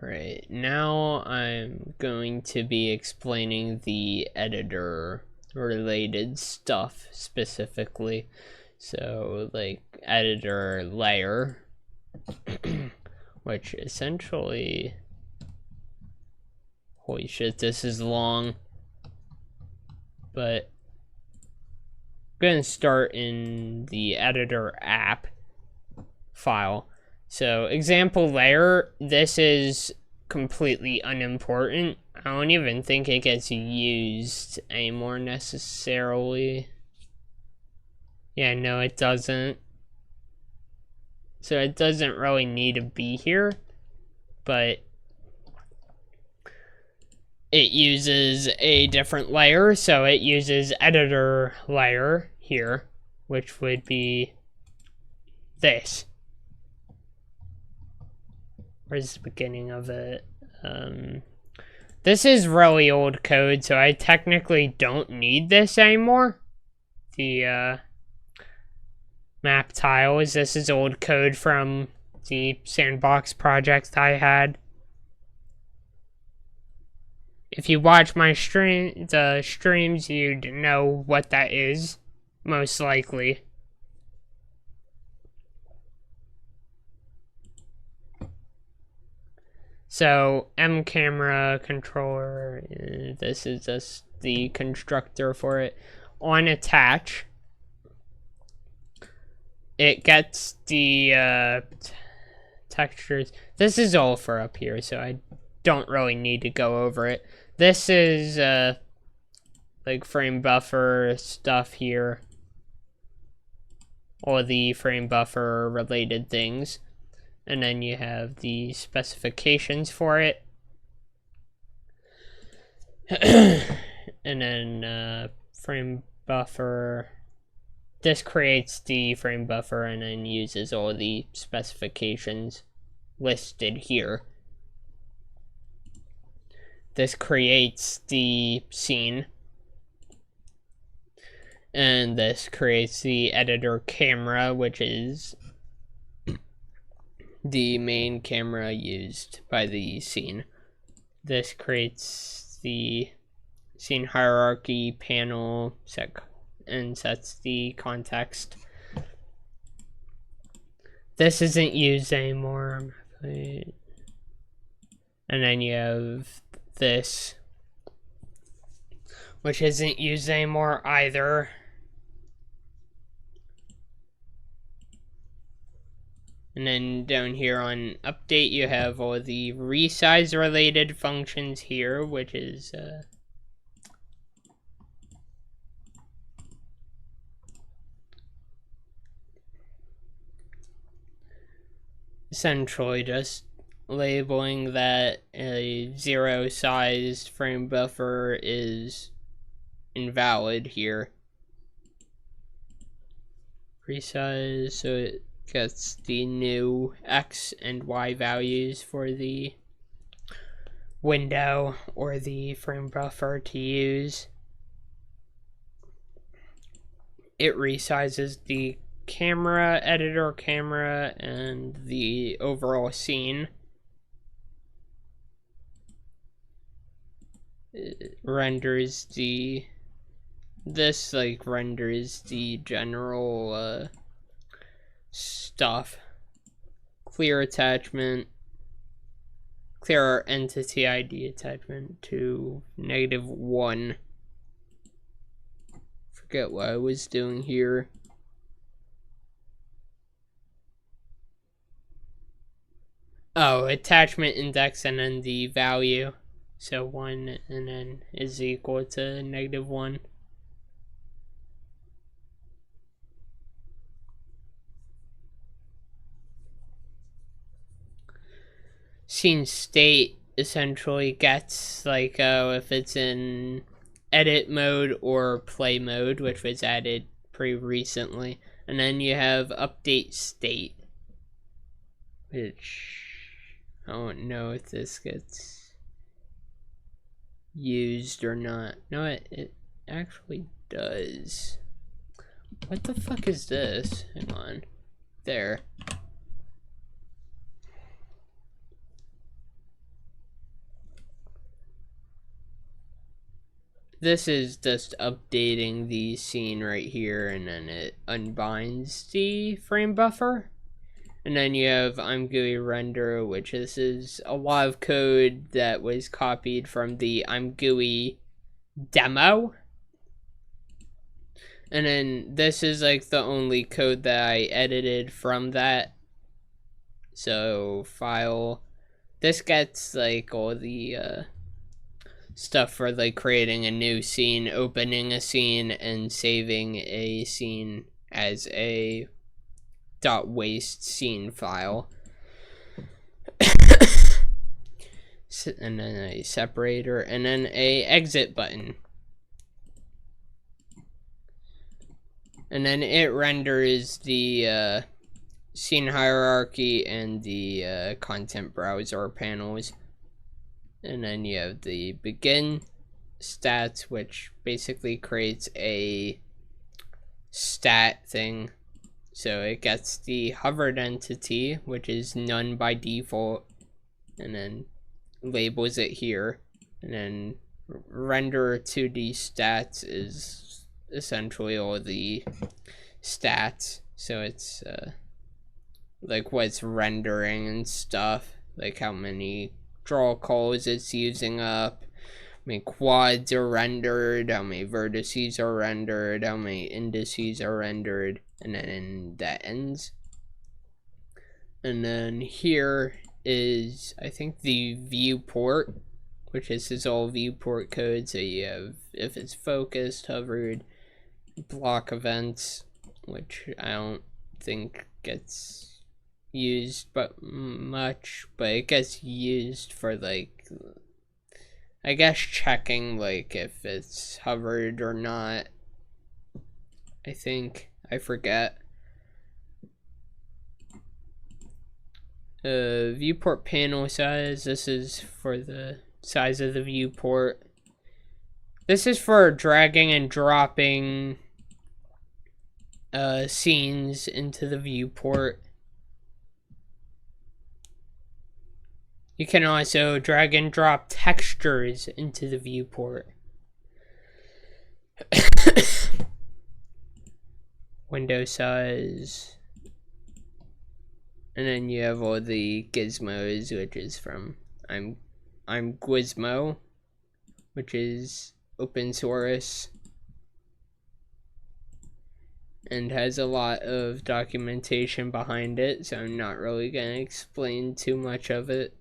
Right, now I'm going to be explaining the editor related stuff specifically. So like editor layer, which essentially, holy shit, this is long, but I'm going to start in the editor app file. So example layer, this is completely unimportant. I don't even think it gets used anymore necessarily. Yeah, no, it doesn't. So it doesn't really need to be here, but it uses a different layer. So it uses editor layer here, which would be this. Where's the beginning of it? This is really old code, so I technically don't need this anymore. The map tiles. This is old code from the sandbox project I had. If you watch my streams, you'd know what that is, most likely. So M camera controller, this is just the constructor for it. On attach, it gets the textures. This is all for up here, so I don't really need to go over it. This is like frame buffer stuff here, all the frame buffer related things. And then you have the specifications for it. And then frame buffer. This creates the frame buffer and then uses all the specifications listed here. This creates the scene. And this creates the editor camera, which is the main camera used by the scene. This creates the scene hierarchy panel and sets the context. This isn't used anymore. And then you have this, which isn't used anymore either. And then down here on update, you have all the resize related functions here, which is essentially just labeling that a 0 sized frame buffer is invalid here. Resize, so it gets the new X and Y values for the window or the frame buffer to use. It resizes the camera, editor camera, and the overall scene. It renders this renders the general stuff. Clear attachment, clear our entity ID attachment to -1. Forget what I was doing here. Oh, attachment index and then the value. So 1 and then is equal to -1. Scene state essentially gets if it's in edit mode or play mode, which was added pretty recently. And then you have update state, which I don't know if this gets used or not. No, it actually does. What the fuck is this? Hang on. There. this is just updating the scene right here, and then it unbinds the frame buffer. And then you have I'm GUI render, which this is a lot of code that was copied from the I'm GUI demo. And then this is like the only code that I edited from that. So file, this gets like all the stuff for like creating a new scene, opening a scene, and saving a scene as a .waste scene file. And then a separator, and then a exit button. And then it renders the scene hierarchy and the content browser panels. And then you have the begin stats, which basically creates a stat thing. So it gets the hovered entity, which is none by default, and then labels it here. And then render 2D stats is essentially all the stats. So it's like what's rendering and stuff, like how many draw calls it's using up, how many quads are rendered, how many vertices are rendered, how many indices are rendered, and then that ends. And then here is, I think, the viewport, which is all viewport code. So you have if it's focused, hovered, block events, which I don't think gets used but much, but it gets used for like, I guess, checking like if it's hovered or not. I think, I forget. Viewport panel size, this is for the size of the viewport. This is for dragging and dropping scenes into the viewport. You can also drag and drop textures into the viewport. Window size. And then you have all the gizmos, which is from I'm Gizmo, which is open source and has a lot of documentation behind it, so I'm not really gonna explain too much of it,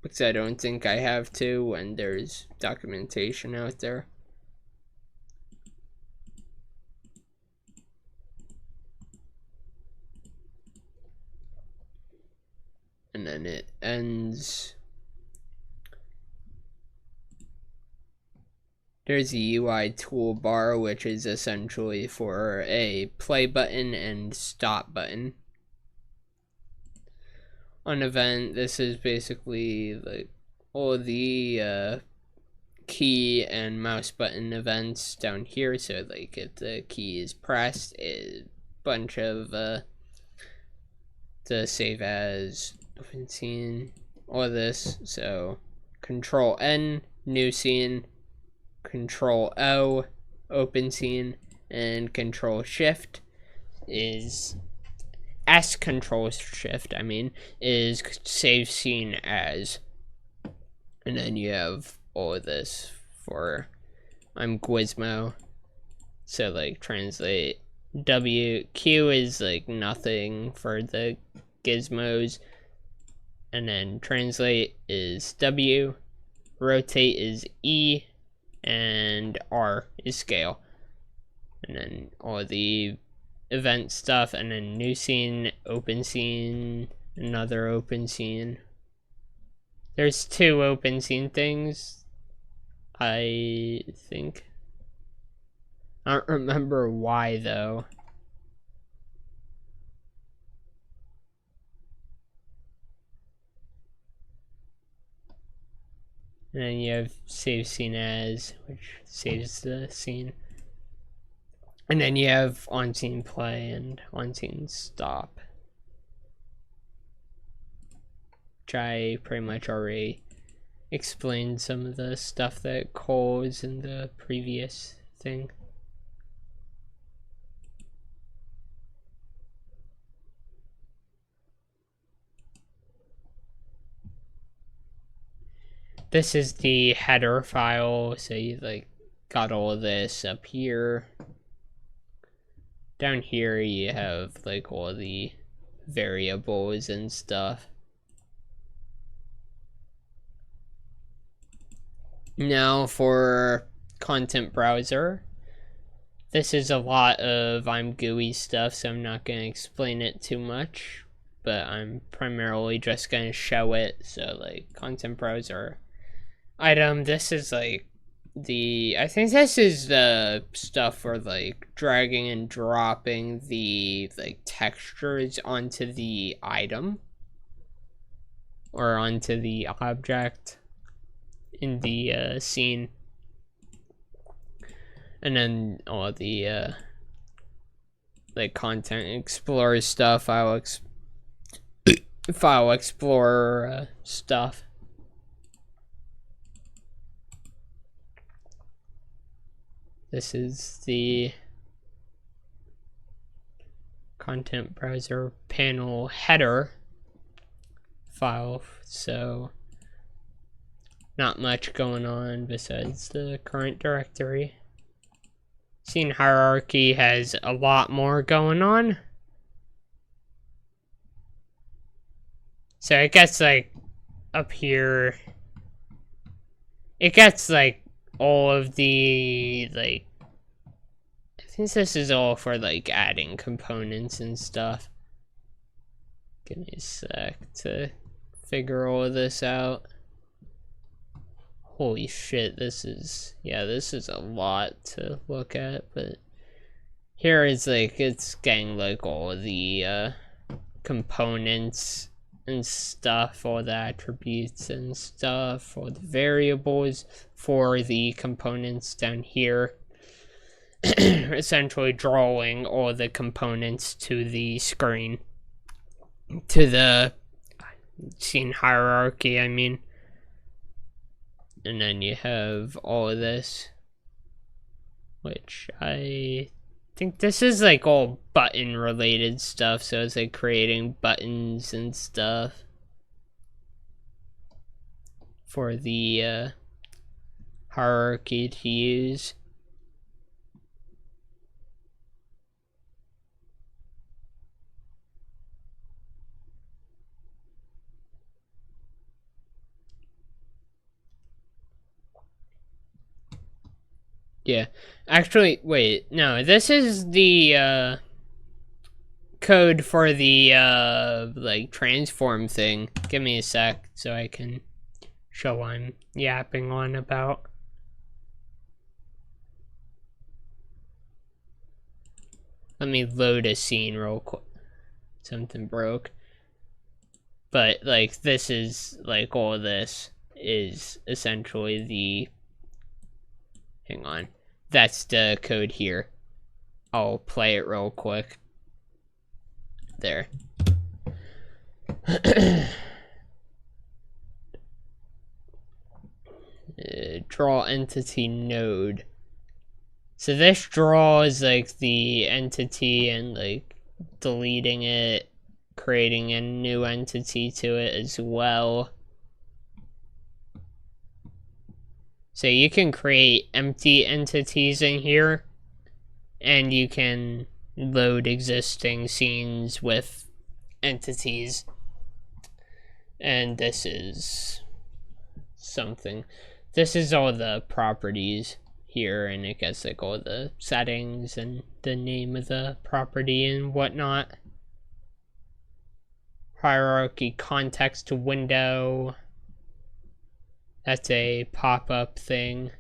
because I don't think I have to when there's documentation out there. And then it ends. There's a UI toolbar, which is essentially for a play button and stop button. On event, this is basically like all the key and mouse button events down here. So like if the key is pressed, a bunch of the save as, open scene, all this. So Control N, new scene, Control O, open scene, and Control Shift is S, Control Shift, I mean, is save scene as. And then you have all of this for I'm Gizmo. So like translate W, Q is like nothing for the gizmos, and then translate is W, rotate is E, and R is scale. And then all the event stuff, and then new scene, open scene, another open scene. There's 2 open scene things, I think. I don't remember why though. And then you have save scene as, which saves the scene. And then you have on scene play and on scene stop, which I pretty much already explain some of the stuff that caused in the previous thing. This is the header file, so you like got all of this up here. Down here you have like all the variables and stuff. Now for content browser, this is a lot of I'm GUI stuff, so I'm not going to explain it too much, but I'm primarily just going to show it. So like content browser item, this is like I think this is the stuff for like dragging and dropping the like textures onto the item or onto the object in the scene. And then all the like content explorer stuff, file explorer stuff. This is the content browser panel header file, so not much going on besides the current directory. Scene hierarchy has a lot more going on. So it gets like up here, it gets like all of the like, I think this is all for like adding components and stuff. Give me a sec to figure all of this out. Holy shit, this is a lot to look at, but here is like, it's getting like all of the components and stuff, all the attributes and stuff, all the variables for the components down here. Essentially drawing all the components to the screen, to the scene hierarchy, I mean. And then you have all of this, which I think this is like all button related stuff, so it's like creating buttons and stuff for the hierarchy to use. Yeah, actually, wait, no, this is the code for the like transform thing. Give me a sec so I can show what I'm yapping on about. Let me load a scene real quick. Something broke. But like this is like all of this is essentially the, hang on, that's the code here. I'll play it real quick. There. Draw entity node. So this draws like the entity and like deleting it, creating a new entity to it as well. So you can create empty entities in here, and you can load existing scenes with entities. And this is something. This is all the properties here, and it gets like all the settings and the name of the property and whatnot. Hierarchy context window. That's a pop-up thing.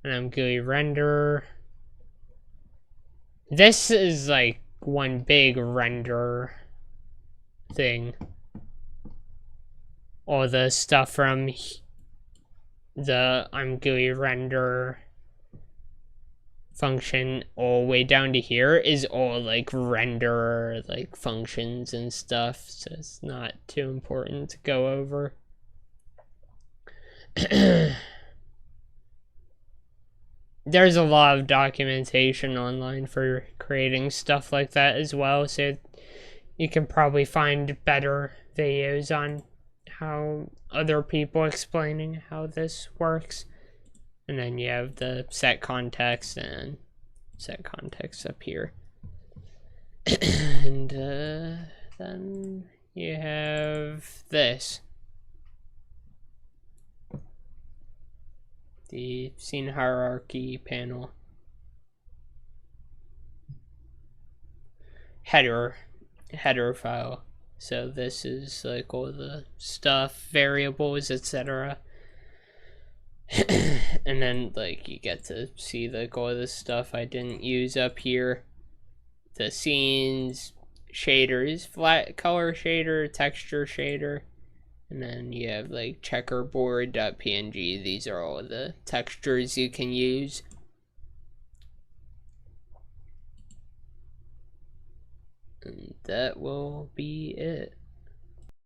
And GUI render. This is like one big render thing. All the stuff from the GUI render function all the way down to here is all like render like functions and stuff, so it's not too important to go over. There's a lot of documentation online for creating stuff like that as well, so you can probably find better videos on how other people explaining how this works. And then you have the set context and set context up here. And then you have this. The scene hierarchy panel. Header file. So this is like all the stuff, variables, etc. And then like you get to see like all the stuff I didn't use up here. The scenes, shaders, flat color shader, texture shader. And then you have like checkerboard.png. These are all the textures you can use. And that will be it.